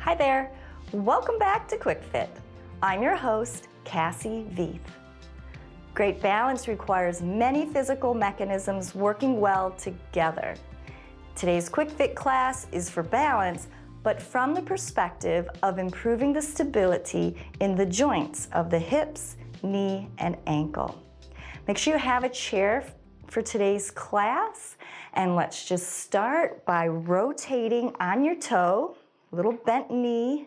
Hi there, welcome back to Quick Fit. I'm your host, Cassie Veith. Great balance requires many physical mechanisms working well together. Today's Quick Fit class is for balance, but from the perspective of improving the stability in the joints of the hips, knee, and ankle. Make sure you have a chair for today's class, and let's just start by rotating on your toe, little bent knee,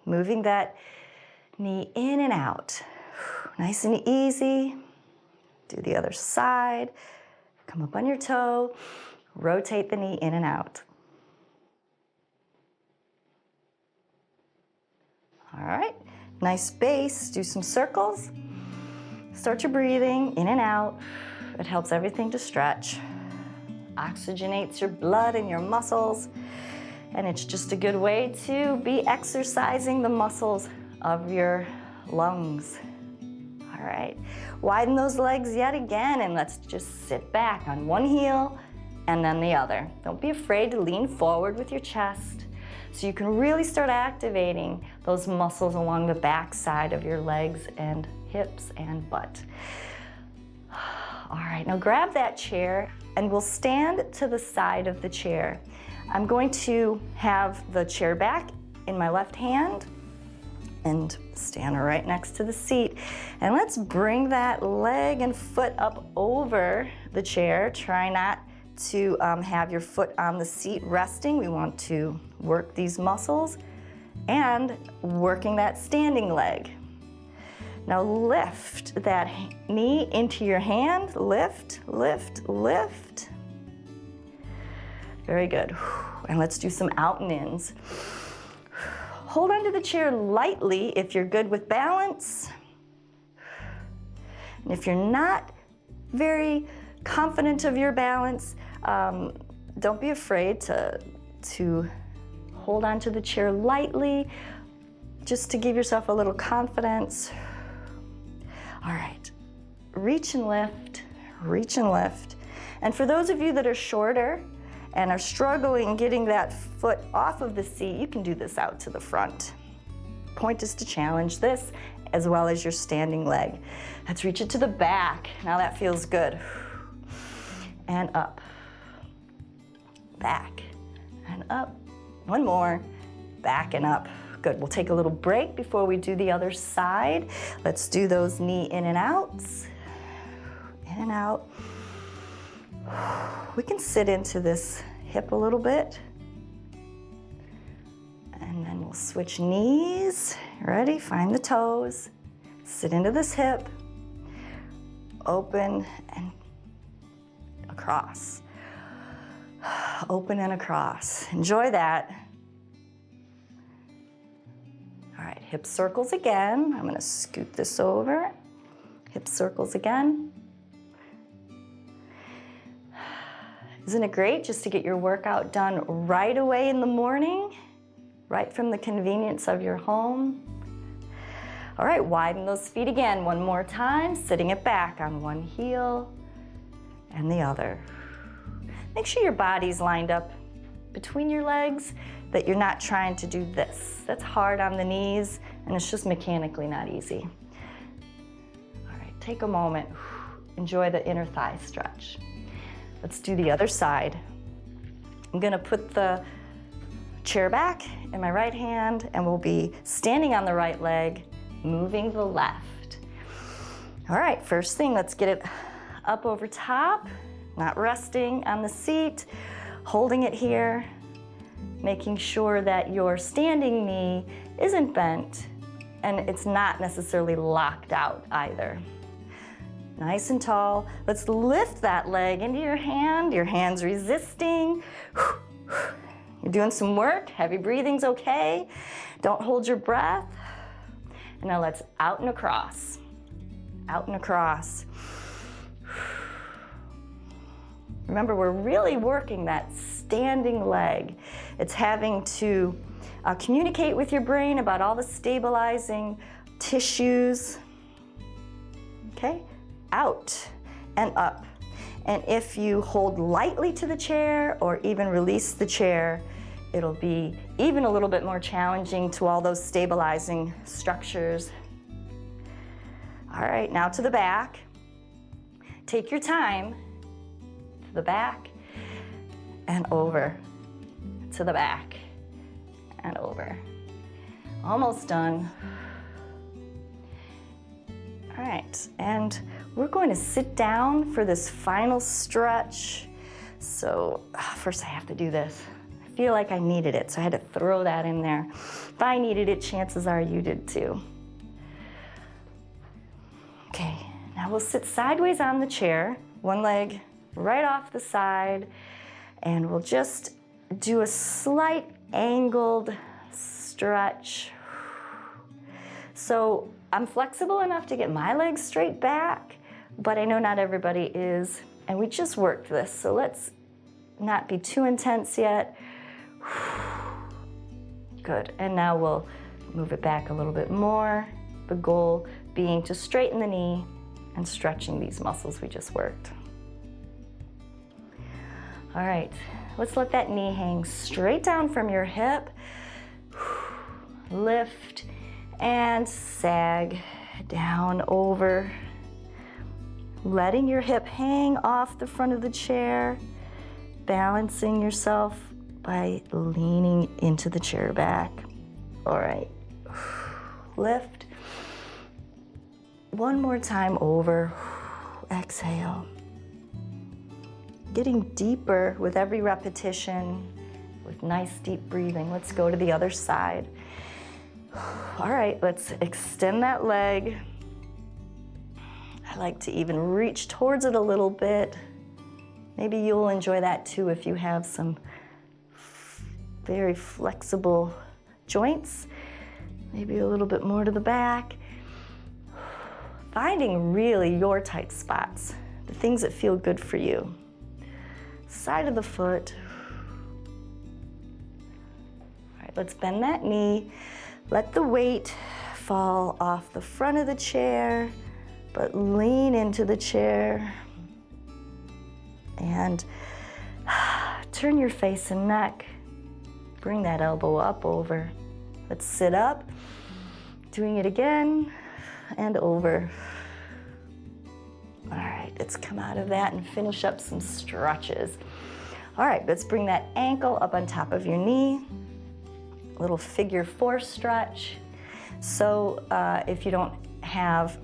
moving that knee in and out. Nice and easy. Do the other side. Come up on your toe, rotate the knee in and out. All right, nice base. Do some circles. Start your breathing in and out. It helps everything to stretch. Oxygenates your blood and your muscles. And it's just a good way to be exercising the muscles of your lungs. All right, widen those legs yet again, and let's just sit back on one heel and then the other. Don't be afraid to lean forward with your chest so you can really start activating those muscles along the back side of your legs and hips and butt. All right, now grab that chair and we'll stand to the side of the chair. I'm going to have the chair back in my left hand and stand right next to the seat. And let's bring that leg and foot up over the chair. Try not to have your foot on the seat resting. We want to work these muscles and working that standing leg. Now lift that knee into your hand. Lift, lift, lift. Very good. And let's do some out and ins. Hold onto the chair lightly if you're good with balance. And if you're not very confident of your balance, don't be afraid to hold onto the chair lightly, just to give yourself a little confidence. All right, reach and lift, reach and lift. And for those of you that are shorter and are struggling getting that foot off of the seat, you can do this out to the front. Point is to challenge this as well as your standing leg. Let's reach it to the back. Now that feels good. And up, back, and up. One more, back and up. Good, we'll take a little break before we do the other side. Let's do those knee in and outs. In and out. We can sit into this hip a little bit. And then we'll switch knees. Ready? Find the toes. Sit into this hip. Open and across. Open and across. Enjoy that. All right, hip circles again. I'm gonna scoot this over. Hip circles again. Isn't it great just to get your workout done right away in the morning, right from the convenience of your home? All right, widen those feet again one more time, sitting it back on one heel and the other. Make sure your body's lined up between your legs, that you're not trying to do this. That's hard on the knees, and it's just mechanically not easy. All right, take a moment. Enjoy the inner thigh stretch. Let's do the other side. I'm gonna put the chair back in my right hand, and we'll be standing on the right leg, moving the left. All right, first thing, let's get it up over top, not resting on the seat, holding it here, making sure that your standing knee isn't bent and it's not necessarily locked out either. Nice and tall. Let's lift that leg into your hand. Your hand's resisting. You're doing some work. Heavy breathing's okay. Don't hold your breath. And now let's out and across. Out and across. Remember, we're really working that standing leg. It's having to communicate with your brain about all the stabilizing tissues. Okay, out and up. And if you hold lightly to the chair or even release the chair, it'll be even a little bit more challenging to all those stabilizing structures. All right, now to the back. Take your time. To the back and over. To the back and over. Almost done. All right, and we're going to sit down for this final stretch. So first I have to do this. I feel like I needed it, so I had to throw that in there. If I needed it, chances are you did too. Okay, now we'll sit sideways on the chair, one leg right off the side, and we'll just do a slight angled stretch. So I'm flexible enough to get my legs straight back, but I know not everybody is, and we just worked this, so let's not be too intense yet. Good, and now we'll move it back a little bit more. The goal being to straighten the knee and stretching these muscles we just worked. All right, let's let that knee hang straight down from your hip. Lift and sag down over. Letting your hip hang off the front of the chair, balancing yourself by leaning into the chair back. All right, lift. One more time over, exhale. Getting deeper with every repetition, with nice deep breathing. Let's go to the other side. All right, let's extend that leg. I like to even reach towards it a little bit. Maybe you'll enjoy that too if you have some very flexible joints. Maybe a little bit more to the back. Finding really your tight spots, the things that feel good for you. Side of the foot. All right, let's bend that knee. Let the weight fall off the front of the chair, but lean into the chair. And turn your face and neck. Bring that elbow up over. Let's sit up. Doing it again and over. All right, let's come out of that and finish up some stretches. All right, let's bring that ankle up on top of your knee. A little figure 4 stretch. So if you don't have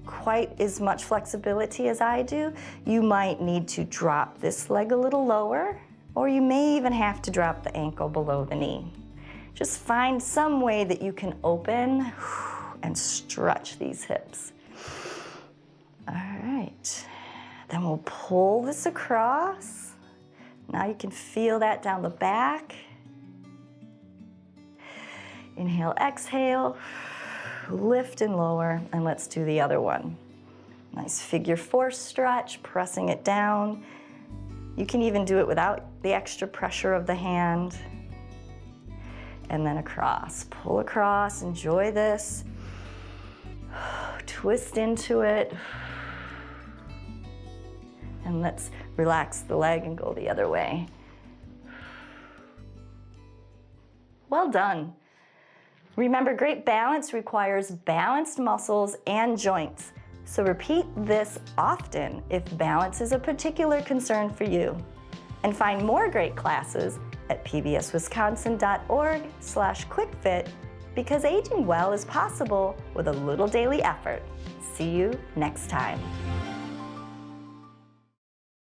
quite as much flexibility as I do, you might need to drop this leg a little lower, or you may even have to drop the ankle below the knee. Just find some way that you can open and stretch these hips. All right, then we'll pull this across. Now you can feel that down the back. Inhale, exhale, lift and lower, and let's do the other one. Nice figure 4 stretch, pressing it down. You can even do it without the extra pressure of the hand. And then across, pull across, enjoy this. Twist into it. And let's relax the leg and go the other way. Well done. Remember, great balance requires balanced muscles and joints. So repeat this often if balance is a particular concern for you. And find more great classes at pbswisconsin.org/quickfit, because aging well is possible with a little daily effort. See you next time.